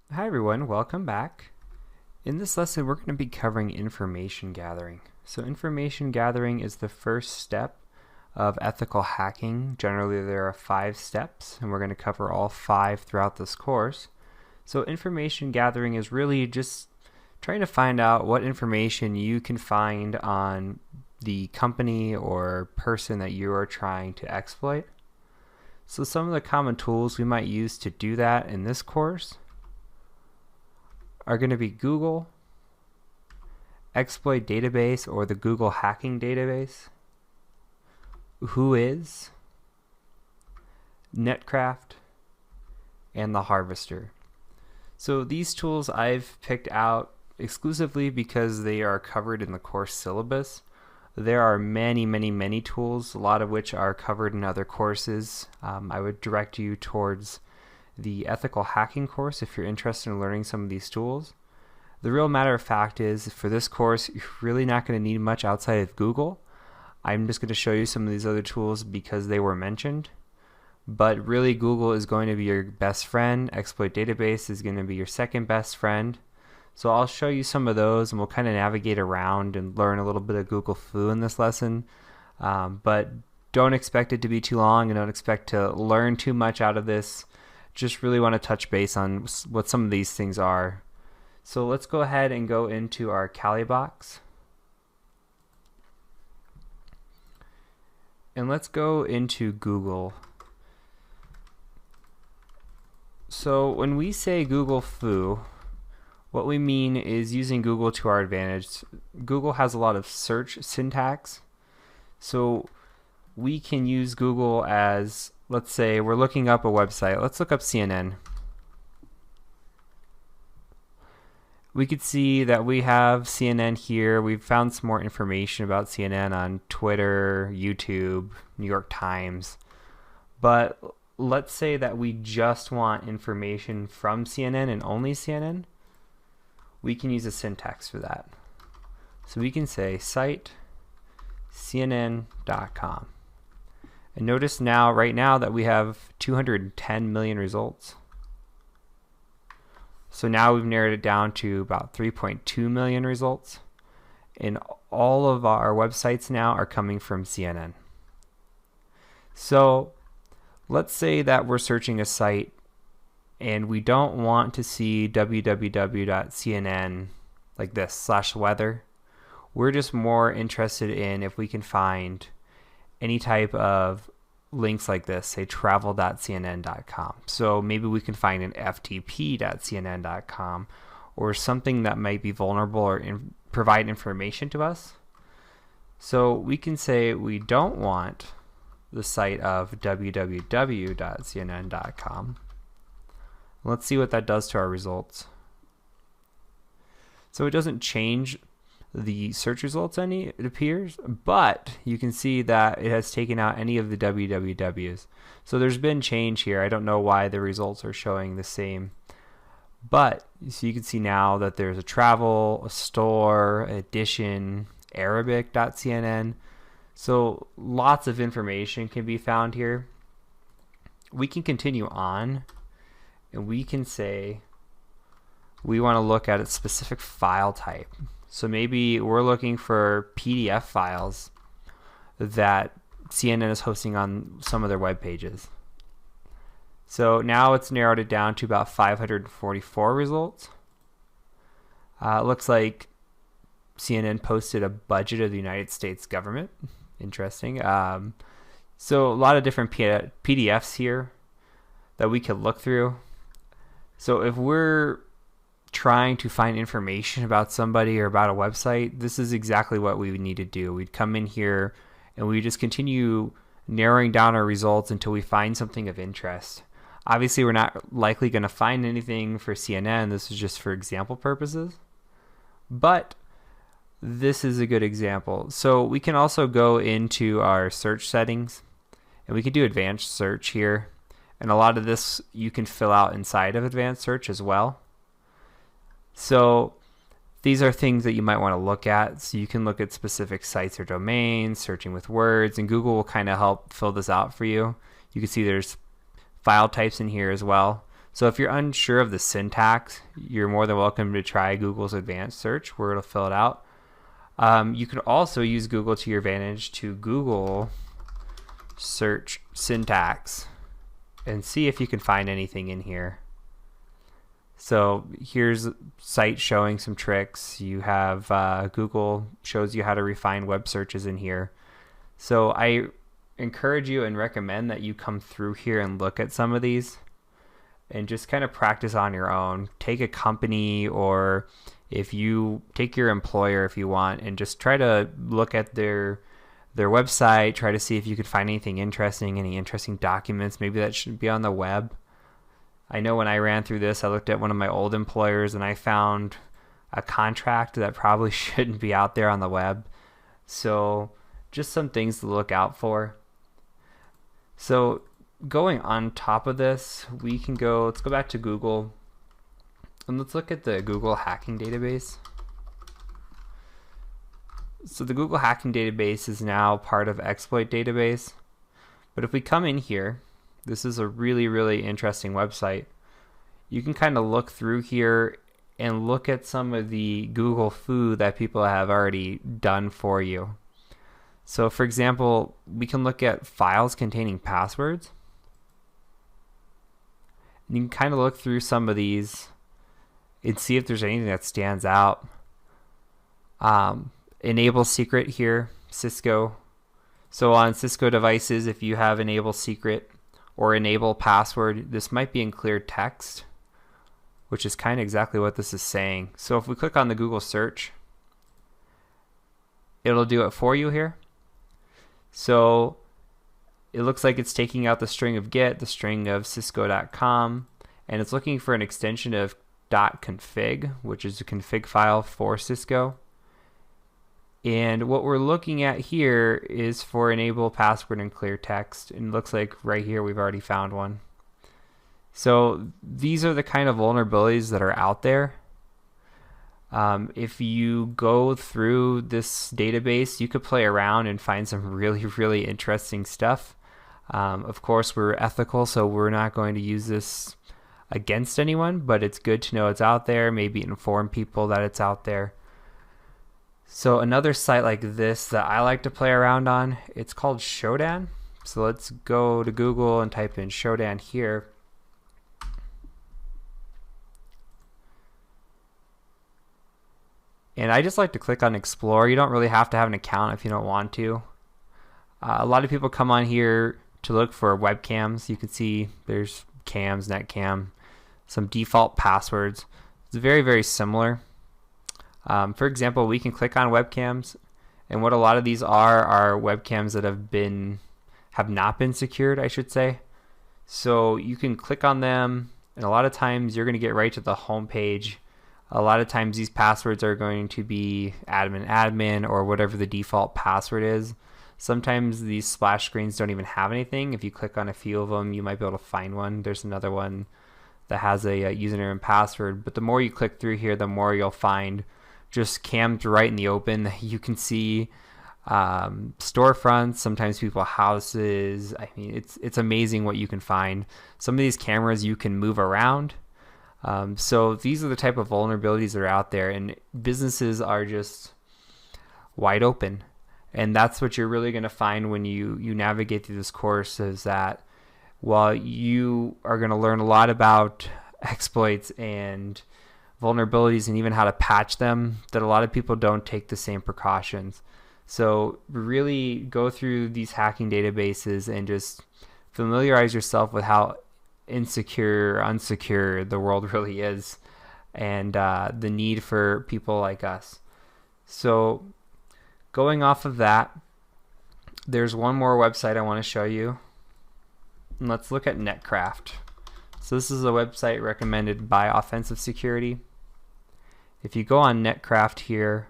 Hi everyone, welcome back. In this lesson we're going to be covering information gathering. So information gathering is the first step of ethical hacking. Generally there are 5 steps and we're going to cover all 5 throughout this course. So information gathering is really just trying to find out what information you can find on the company or person that you are trying to exploit. So some of the common tools we might use to do that in this course are going to be Google, Exploit Database or the Google Hacking Database, WHOIS, Netcraft, and the Harvester. So these tools I've picked out exclusively because they are covered in the course syllabus. There are many tools, a lot of which are covered in other courses. I would direct you towards the ethical hacking course if you're interested in learning some of these tools. The real matter of fact is, for this course, you're really not going to need much outside of Google. I'm just going to show you some of these other tools because they were mentioned. But really, Google is going to be your best friend. Exploit Database is going to be your second best friend. So I'll show you some of those and we'll kind of navigate around and learn a little bit of Google Foo in this lesson. But don't expect it to be too long and don't expect to learn too much out of this. Just really want to touch base on what some of these things are. So let's go ahead and go into our Kali box. And let's go into Google. So when we say Google Foo, what we mean is using Google to our advantage. Google has a lot of search syntax. So we can use Google as, let's say we're looking up a website. Let's look up CNN. We could see that we have CNN here. We've found some more information about CNN on Twitter, YouTube, New York Times. But let's say that we just want information from CNN and only CNN. We can use a syntax for that. So we can say site cnn.com. And notice now, right now, that we have 210 million results. So now we've narrowed it down to about 3.2 million results. And all of our websites now are coming from CNN. So let's say that we're searching a site and we don't want to see www.cnn like this /weather. We're just more interested in if we can find any type of links like this, say travel.cnn.com. So maybe we can find an ftp.cnn.com or something that might be vulnerable or provide information to us. So we can say we don't want the site of www.cnn.com. Let's see what that does to our results. So it doesn't change the search results any, it appears, but you can see that it has taken out any of the wwws. So there's been change here. I don't know why the results are showing the same, but so you can see now that there's a travel, a store, edition, arabic.cnn. So lots of information can be found here. We can continue on and we can say we want to look at a specific file type. So maybe we're looking for PDF files that CNN is hosting on some of their web pages. So now it's narrowed it down to about 544 results. It looks like CNN posted a budget of the United States government. Interesting. So a lot of different PDFs here that we could look through. So if we're trying to find information about somebody or about a website, this is exactly what we would need to do. We'd come in here and we just continue narrowing down our results until we find something of interest. Obviously, we're not likely going to find anything for CNN. This is just for example purposes. But this is a good example. So we can also go into our search settings and we can do advanced search here. And a lot of this you can fill out inside of advanced search as well. So these are things that you might want to look at. So you can look at specific sites or domains, searching with words, and Google will kind of help fill this out for you. You can see there's file types in here as well. So if you're unsure of the syntax, you're more than welcome to try Google's advanced search where it'll fill it out. You can also use Google to your advantage to Google search syntax and see if you can find anything in here. So here's a site showing some tricks. You have Google shows you how to refine web searches in here. So I encourage you and recommend that you come through here and look at some of these and just kind of practice on your own. Take a company, or if you take your employer if you want, and just try to look at their website, try to see if you could find anything interesting, any interesting documents, maybe that should be on the web. I know when I ran through this, I looked at one of my old employers and I found a contract that probably shouldn't be out there on the web. So just some things to look out for. So going on top of this, let's go back to Google and let's look at the Google hacking database. So the Google hacking database is now part of exploit database. But if we come in here, this is a really, really interesting website. You can kind of look through here and look at some of the Google foo that people have already done for you. So for example, we can look at files containing passwords. And you can kind of look through some of these and see if there's anything that stands out. Enable secret here, Cisco. So on Cisco devices, if you have enable secret or enable password, this might be in clear text, which is kind of exactly what this is saying. So if we click on the Google search, it'll do it for you here. So it looks like it's taking out the string of get, the string of cisco.com, and it's looking for an extension of .config, which is a config file for Cisco. And what we're looking at here is for enable password in clear text, and it looks like right here we've already found one. So these are the kind of vulnerabilities that are out there. If you go through this database, you could play around and find some really, really interesting stuff. Of course, we're ethical, so we're not going to use this against anyone, but it's good to know it's out there, maybe inform people that it's out there. So another site like this that I like to play around on, it's called Shodan. So let's go to Google and type in Shodan here. And I just like to click on Explore. You don't really have to have an account if you don't want to. A lot of people come on here to look for webcams. You can see there's cams, netcam, some default passwords. It's very, very similar. For example, we can click on webcams, and what a lot of these are webcams that have not been secured, I should say. So you can click on them, and a lot of times you're going to get right to the home page. A lot of times these passwords are going to be admin or whatever the default password is. Sometimes these splash screens don't even have anything. If you click on a few of them, you might be able to find one. There's another one that has a username and password, but the more you click through here, the more you'll find just cammed right in the open. You can see storefronts, sometimes people's houses. I mean, it's amazing what you can find. Some of these cameras you can move around. So these are the type of vulnerabilities that are out there, and businesses are just wide open. And that's what you're really going to find when you navigate through this course, is that while you are going to learn a lot about exploits and vulnerabilities and even how to patch them, that a lot of people don't take the same precautions. So really go through these hacking databases and just familiarize yourself with how insecure, unsecure the world really is, and the need for people like us. So going off of that, there's one more website I want to show you. And let's look at Netcraft. So this is a website recommended by Offensive Security. If you go on Netcraft here,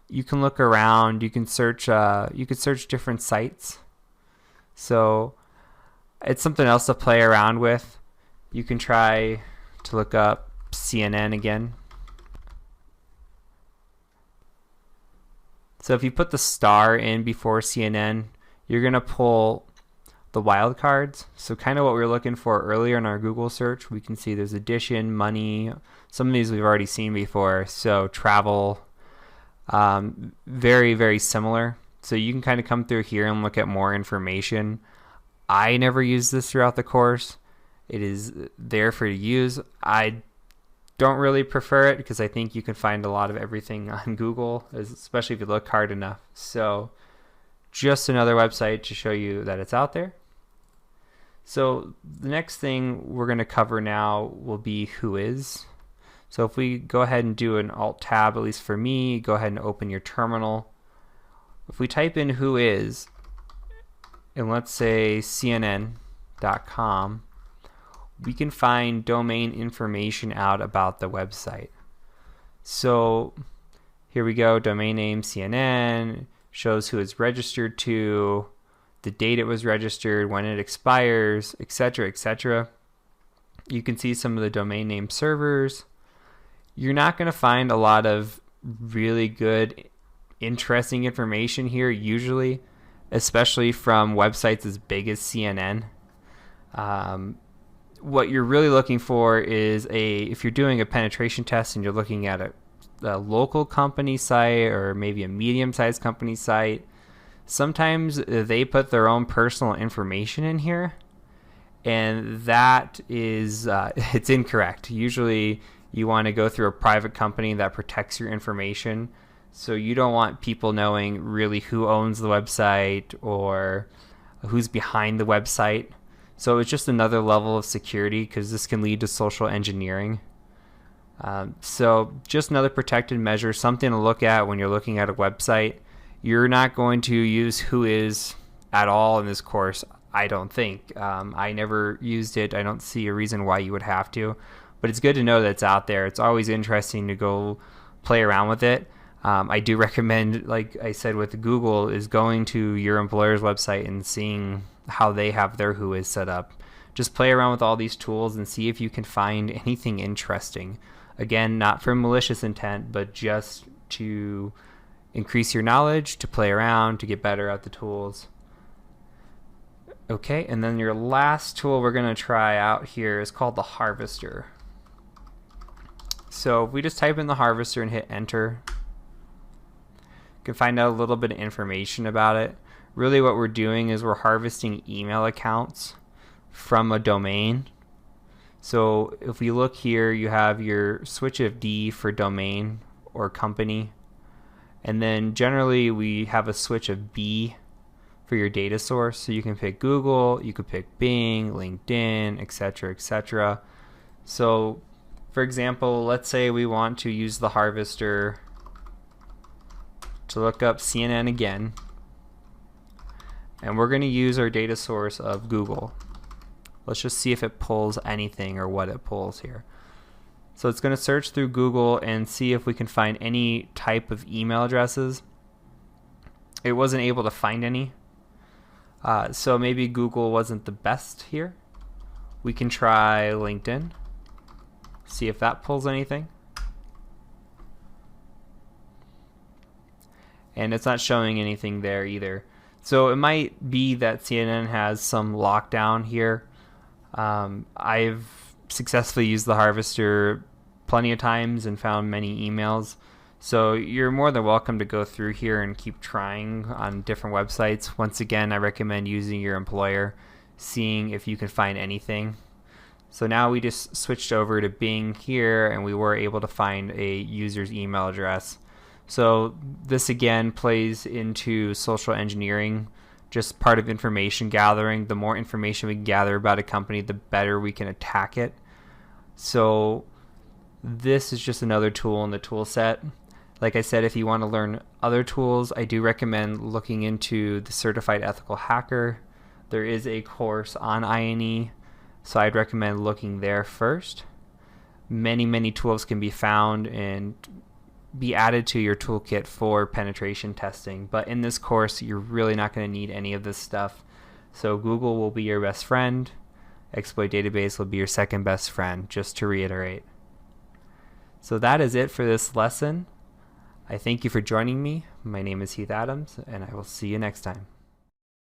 you can look around. You can search. You could search different sites. So it's something else to play around with. You can try to look up CNN again. So if you put the star in before CNN, you're going to pull the wildcards. So kind of what we were looking for earlier in our Google search. We can see there's addition, money. Some of these we've already seen before. So travel, very, very similar. So you can kind of come through here and look at more information. I never use this throughout the course. It is there for you to use. I don't really prefer it because I think you can find a lot of everything on Google, especially if you look hard enough. So just another website to show you that it's out there. So the next thing we're going to cover now will be WHOIS. So if we go ahead and do an Alt Tab, at least for me, go ahead and open your terminal. If we type in WHOIS, and let's say CNN.com, we can find domain information out about the website. So here we go, domain name CNN, shows who it's registered to, the date it was registered, when it expires, etc., etc. You can see some of the domain name servers. You're not going to find a lot of really good, interesting information here usually, especially from websites as big as CNN. What you're really looking for is if you're doing a penetration test and you're looking at a local company site or maybe a medium-sized company site, sometimes they put their own personal information in here, and that is it's incorrect. Usually you want to go through a private company that protects your information, so you don't want people knowing really who owns the website or who's behind the website. So it's just another level of security because this can lead to social engineering. So just another protected measure, something to look at when you're looking at a website. You're not going to use WHOIS at all in this course, I don't think. I never used it. I don't see a reason why you would have to. But it's good to know that it's out there. It's always interesting to go play around with it. I do recommend, like I said with Google, is going to your employer's website and seeing how they have their WHOIS set up. Just play around with all these tools and see if you can find anything interesting. Again, not for malicious intent, but just to increase your knowledge, to play around, to get better at the tools. Okay, and then your last tool we're going to try out here is called the Harvester. So if we just type in the Harvester and hit enter, you can find out a little bit of information about it. Really what we're doing is we're harvesting email accounts from a domain. So if we look here, you have your switch of D for domain or company. And then generally we have a switch of B for your data source. So you can pick Google, you could pick Bing, LinkedIn, etc., etc. So for example, let's say we want to use the Harvester to look up CNN again. And we're going to use our data source of Google. Let's just see if it pulls anything or what it pulls here. So it's going to search through Google and see if we can find any type of email addresses. It wasn't able to find any. So maybe Google wasn't the best here. We can try LinkedIn. See if that pulls anything. And it's not showing anything there either. So it might be that CNN has some lockdown here. I've successfully used the Harvester plenty of times and found many emails. So you're more than welcome to go through here and keep trying on different websites. Once again, I recommend using your employer, seeing if you can find anything. So now we just switched over to Bing here and we were able to find a user's email address. So this again plays into social engineering, just part of information gathering. The more information we gather about a company, the better we can attack it. So this is just another tool in the tool set. Like I said, if you want to learn other tools, I do recommend looking into the Certified Ethical Hacker. There is a course on INE, so I'd recommend looking there first. Many tools can be found and be added to your toolkit for penetration testing, but in this course you're really not going to need any of this stuff. So Google will be your best friend, Exploit Database will be your second best friend, just to reiterate. So that is it for this lesson. I thank you for joining me. My name is Heath Adams, and I will see you next time.